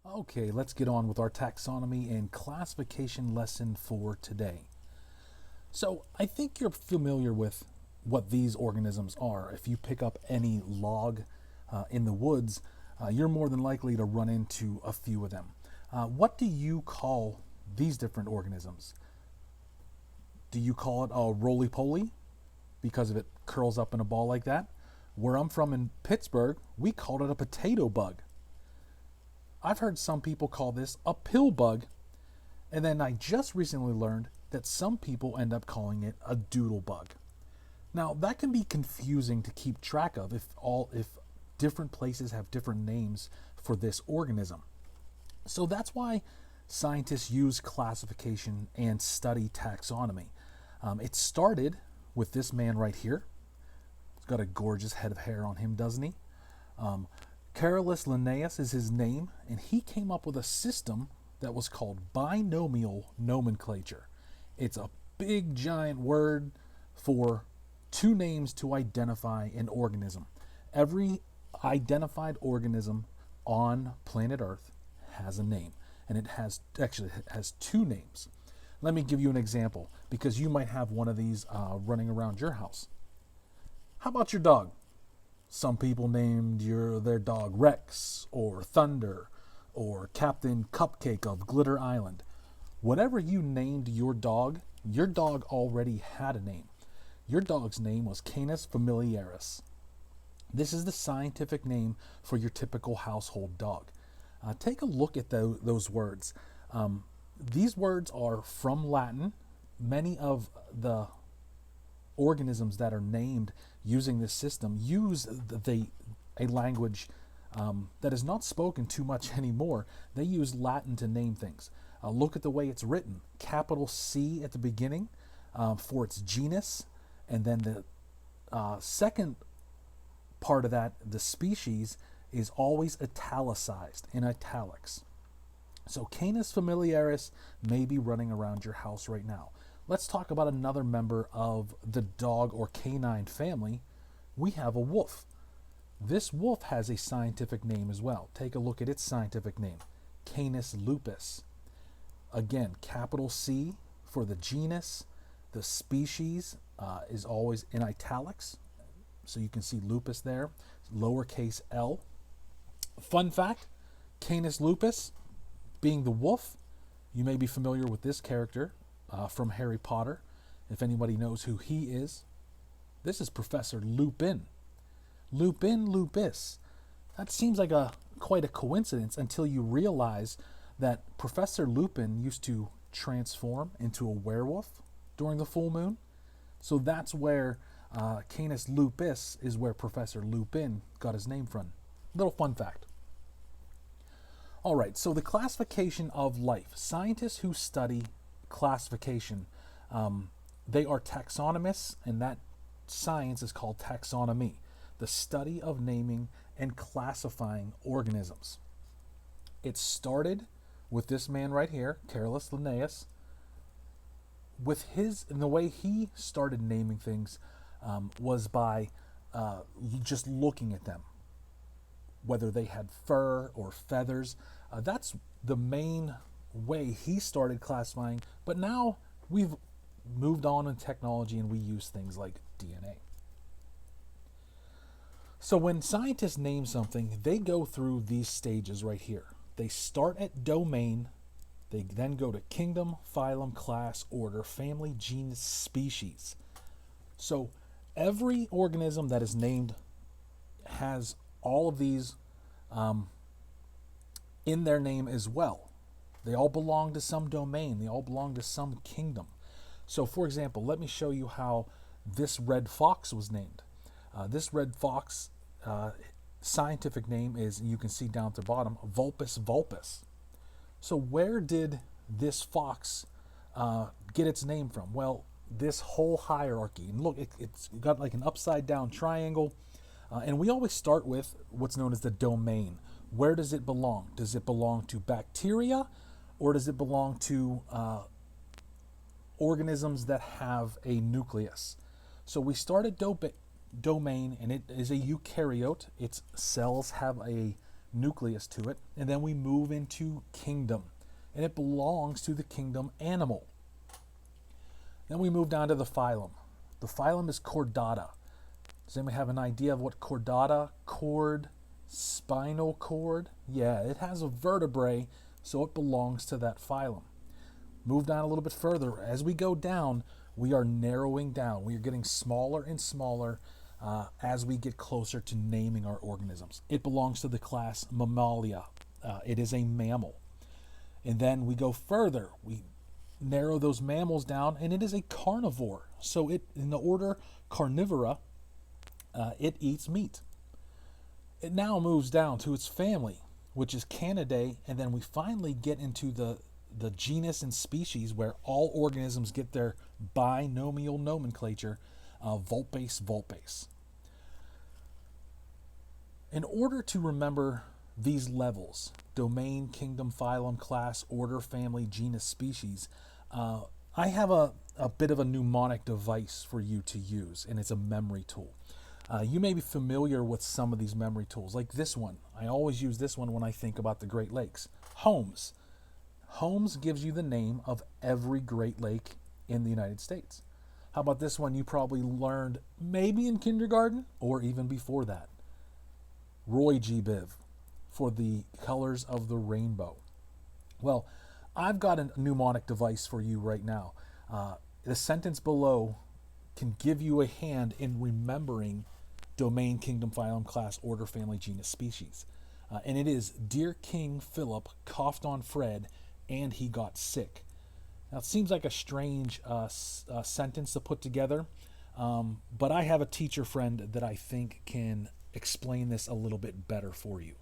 Okay, let's get on with our taxonomy and classification lesson for today. So, I think you're familiar with what these organisms are. If you pick up any log in the woods, you're more than likely to run into a few of them. What do you call these different organisms? Do you call it a roly-poly because if it curls up in a ball like that? Where I'm from in Pittsburgh, we called it a potato bug. I've heard some people call this a pill bug, and then I just recently learned that some people end up calling it a doodle bug. Now that can be confusing to keep track of if different places have different names for this organism. So that's why scientists use classification and study taxonomy. It started with this man right here. He's got a gorgeous head of hair on him, doesn't he? Um, Carolus Linnaeus is his name, and he came up with a system that was called binomial nomenclature. It's a big giant word for two names to identify an organism. Every identified organism on planet Earth has a name, and it has two names. Let me give you an example because you might have one of these running around your house. How about your dog? Some people named their dog Rex or Thunder or Captain Cupcake of Glitter Island. Whatever you named your dog already had a name. Your dog's name was Canis familiaris. This is the scientific name for your typical household dog. Take a look at those words. These words are from Latin. Many of the organisms that are named using this system use a language that is not spoken too much anymore. They use Latin to name things. Look at the way it's written. Capital C at the beginning for its genus, and then the second part of that, the species, is always italicized in italics. So Canis familiaris may be running around your house right now. Let's talk about another member of the dog or canine family. We have a wolf. This wolf has a scientific name as well. Take a look at its scientific name, Canis lupus. Again, capital C for the genus. The species is always in italics, so you can see lupus there, lowercase l. Fun fact, Canis lupus, being the wolf, you may be familiar with this character from Harry Potter. If anybody knows who he is, this is Professor Lupin. Lupin lupus. That seems like quite a coincidence until you realize that Professor Lupin used to transform into a werewolf during the full moon. So that's where Canis lupus is where Professor Lupin got his name from. Little fun fact. All right, so the classification of life. Scientists who study classification, they are taxonomists, and that science is called taxonomy, the study of naming and classifying organisms. It started with this man right here, Carolus Linnaeus. And the way he started naming things was by just looking at them, whether they had fur or feathers. That's the main way he started classifying, but now we've moved on in technology and we use things like DNA. So when scientists name something, they go through these stages right here. They start at domain, they then go to kingdom, phylum, class, order, family, genus, species. So every organism that is named has all of these in their name as well. They all belong to some domain. They all belong to some kingdom. So, for example, let me show you how this red fox was named. This red fox scientific name is, you can see down at the bottom, Vulpes vulpes. So where did this fox get its name from? Well, this whole hierarchy. And look, it's got like an upside down triangle. And we always start with what's known as the domain. Where does it belong? Does it belong to bacteria, or does it belong to organisms that have a nucleus? So we start at domain, and it is a eukaryote. Its cells have a nucleus to it, and then we move into kingdom, and it belongs to the kingdom animal. Then we move down to the phylum. The phylum is Chordata. Does anyone have an idea of what chordata, cord, spinal cord? Yeah, it has a vertebrae, so it belongs to that phylum. Move down a little bit further. As we go down, we are narrowing down. We are getting smaller and smaller as we get closer to naming our organisms. It belongs to the class Mammalia. It is a mammal. And then we go further. We narrow those mammals down, and it is a carnivore. So it, in the order Carnivora, it eats meat. It now moves down to its family, which is Canidae, and then we finally get into the genus and species where all organisms get their binomial nomenclature, Vulpes. In order to remember these levels, domain, kingdom, phylum, class, order, family, genus, species, I have a bit of a mnemonic device for you to use, and it's a memory tool. You may be familiar with some of these memory tools, like this one. I always use this one when I think about the Great Lakes. Holmes. Holmes gives you the name of every Great Lake in the United States. How about this one you probably learned maybe in kindergarten or even before that? Roy G. Biv, for the colors of the rainbow. Well, I've got a mnemonic device for you right now. The sentence below can give you a hand in remembering domain, kingdom, phylum, class, order, family, genus, species. And it is, Dear King Philip coughed on Fred and he got sick. Now it seems like a strange sentence to put together, but I have a teacher friend that I think can explain this a little bit better for you.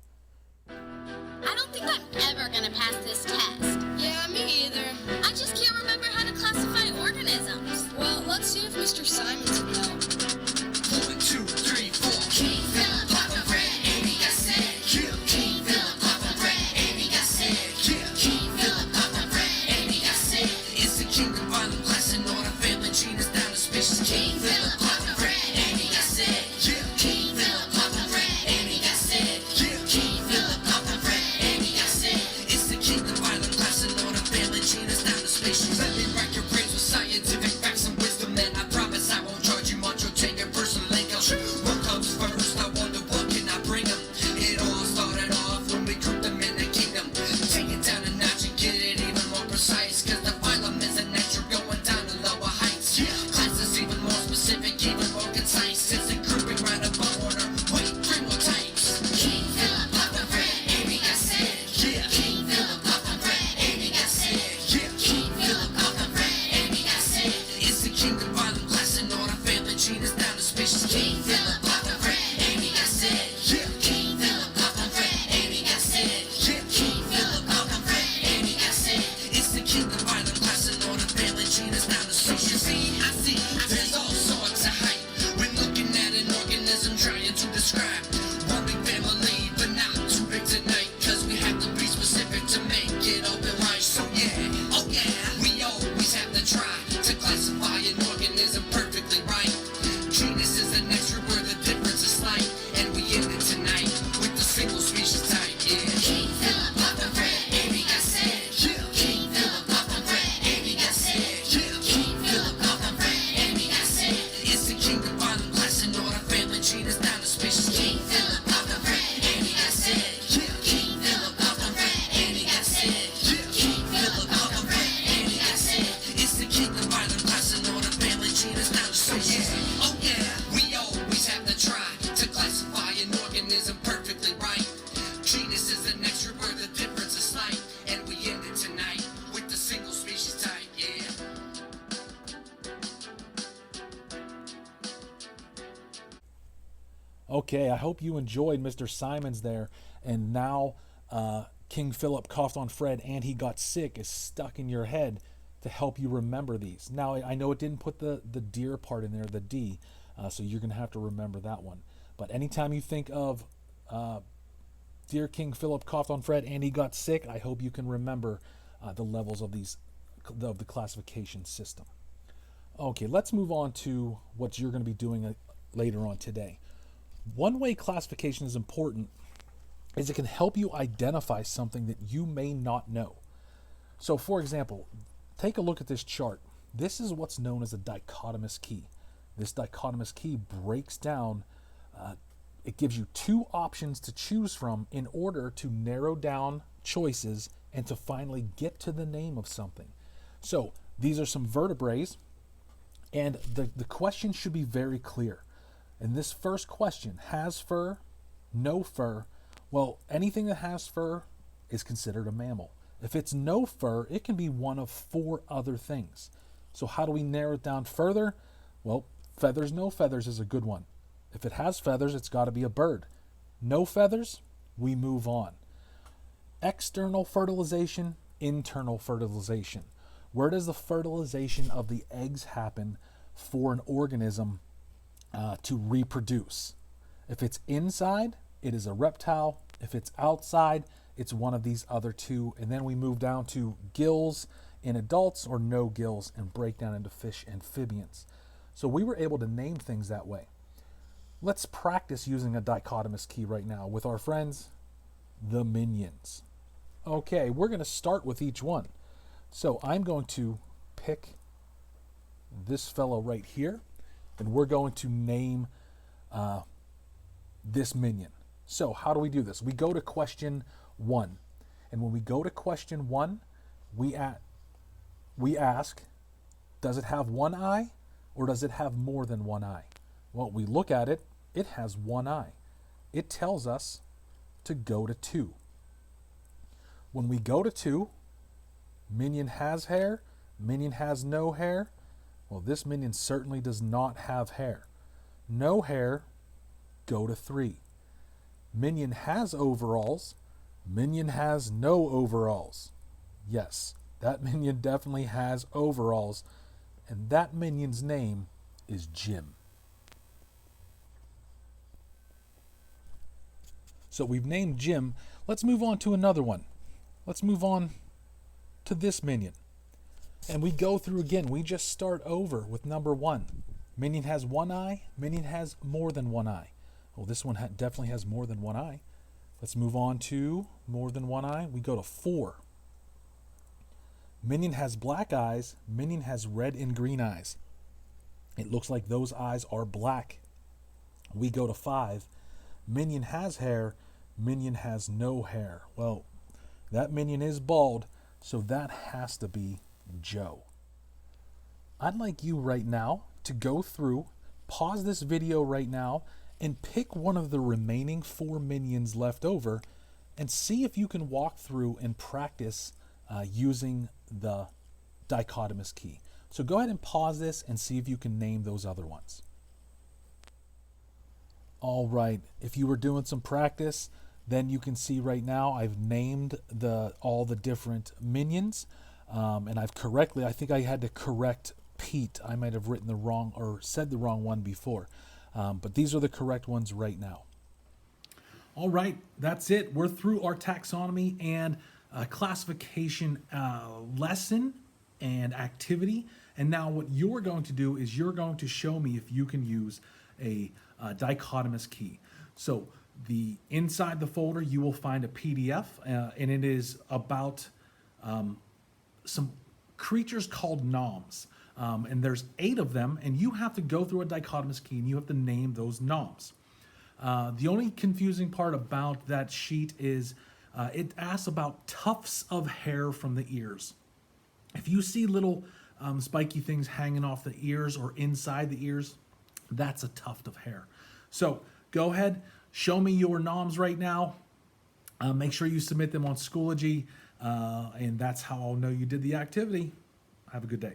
I don't think I'm ever gonna pass this test. Yeah, me either. I just can't remember how to classify organisms. Well, let's see if Mr. Simons will know. 1, 2, 3, 4. King Philip coughed on Fred and he got sick. King Philip coughed on Fred and he got sick. King Philip coughed on Fred and he got sick. It's the kingdom, phylum, class, and order, family, genus, down to species. King Philip coughed on Fred and he got sick. King Philip coughed on Fred and he got sick. King Philip coughed on Fred and he got sick. It's the kingdom, phylum, class, and order, family, genus, down to species. Let me rack your brains with scientific facts and wisdom, and I promise I won't charge you much or take it personally. What comes first? I wonder what can I bring them? It all started off when we grouped them in a kingdom. Take it down a notch and get it even more precise, cause the phylum is a natural going down to lower heights. Class is even more specific, even more concise. It's a grouping right above order. Wait, 3 more times. King Philip coughed on Fred and he got sick. King Philip coughed on Fred and he got sick. King Philip coughed on Fred and he got sick. It's the kingdom, phylum, class, and order, family, genus, down to species. King Philip coughed on Fred and he got sick. King Philip coughed on Fred and he got sick. King Philip coughed on Fred and he got sick. It's the kingdom, phylum, class, and order, family, genus, down to species. I see, there's all sorts of hype when looking at an organism trying to describe one big family, but not too big tonight, cause we have to be specific to make it open right. So yeah, oh yeah, we always have to try to classify an organism perfectly right. Genus is an extra where the difference is slight, and we end it tonight with the single species type, yeah. King Philip coughed on Fred and he got sick. King Philip coughed on Fred and he got sick. King Philip coughed on Fred and he got sick. It's the kingdom, phylum, class, and order, family, genus, down to species. King Philip coughed on Fred and he got sick. King Philip coughed on Fred and he got sick. King Philip coughed on Fred and he got sick. It's the kingdom, phylum, class, and order, family, genus, down to species. Oh yeah, we always have to try to classify an organism perfectly right. Genus is an extra where the difference is slight, and we end it tonight with the single species type, yeah. Okay, I hope you enjoyed Mr. Simons there. And now King Philip coughed on Fred and he got sick is stuck in your head to help you remember these. Now, I know it didn't put the deer part in there, the D, so you're going to have to remember that one. But anytime you think of Dear King Philip coughed on Fred and he got sick, I hope you can remember the levels of the classification system. Okay, let's move on to what you're going to be doing later on today. One way classification is important is it can help you identify something that you may not know. So for example, take a look at this chart. This is what's known as a dichotomous key. This dichotomous key breaks down, it gives you two options to choose from in order to narrow down choices and to finally get to the name of something. So these are some vertebrae, and the question should be very clear. In this first question, has fur, no fur, well, anything that has fur is considered a mammal. If it's no fur, it can be one of four other things. So how do we narrow it down further? Well, feathers, no feathers is a good one. If it has feathers, it's got to be a bird. No feathers, we move on. External fertilization, internal fertilization. Where does the fertilization of the eggs happen for an organism to reproduce? If it's inside, it is a reptile. If it's outside, it's one of these other two. And then we move down to gills in adults or no gills and break down into fish amphibians. So we were able to name things that way. Let's practice using a dichotomous key right now with our friends, the minions. Okay, we're going to start with each one. So I'm going to pick this fellow right here, and we're going to name this minion. So how do we do this? We go to question 1. And when we go to question 1, we ask, does it have one eye or does it have more than one eye? Well, we look at it, it has one eye. It tells us to go to 2. When we go to 2, minion has hair, minion has no hair. Well, this minion certainly does not have hair. No hair, go to 3. Minion has overalls, minion has no overalls. Yes, that minion definitely has overalls, and that minion's name is Jim. So we've named Jim. Let's move on to another one. Let's move on to this minion. And we go through again. We just start over with number 1. Minion has one eye. Minion has more than one eye. Well, this one definitely has more than one eye. Let's move on to more than one eye. We go to 4. Minion has black eyes. Minion has red and green eyes. It looks like those eyes are black. We go to 5. Minion has hair. Minion has no hair. Well, that minion is bald, so that has to be Joe. I'd like you right now to go through, pause this video right now, and pick one of the remaining 4 minions left over and see if you can walk through and practice using the dichotomous key. So go ahead and pause this and see if you can name those other ones. All right, if you were doing some practice, then you can see right now I've named all the different minions, and I've correctly, I think I had to correct Pete. I might have written the wrong or said the wrong one before, but these are the correct ones right now. All right, that's it. We're through our taxonomy and classification lesson and activity. And now what you're going to do is you're going to show me if you can use a dichotomous key. So inside the folder, you will find a PDF, and it is about some creatures called noms. And there's 8 of them, and you have to go through a dichotomous key, and you have to name those noms. The only confusing part about that sheet is it asks about tufts of hair from the ears. If you see little spiky things hanging off the ears or inside the ears, that's a tuft of hair. So go ahead, show me your noms right now. Make sure you submit them on Schoology, and that's how I'll know you did the activity. Have a good day.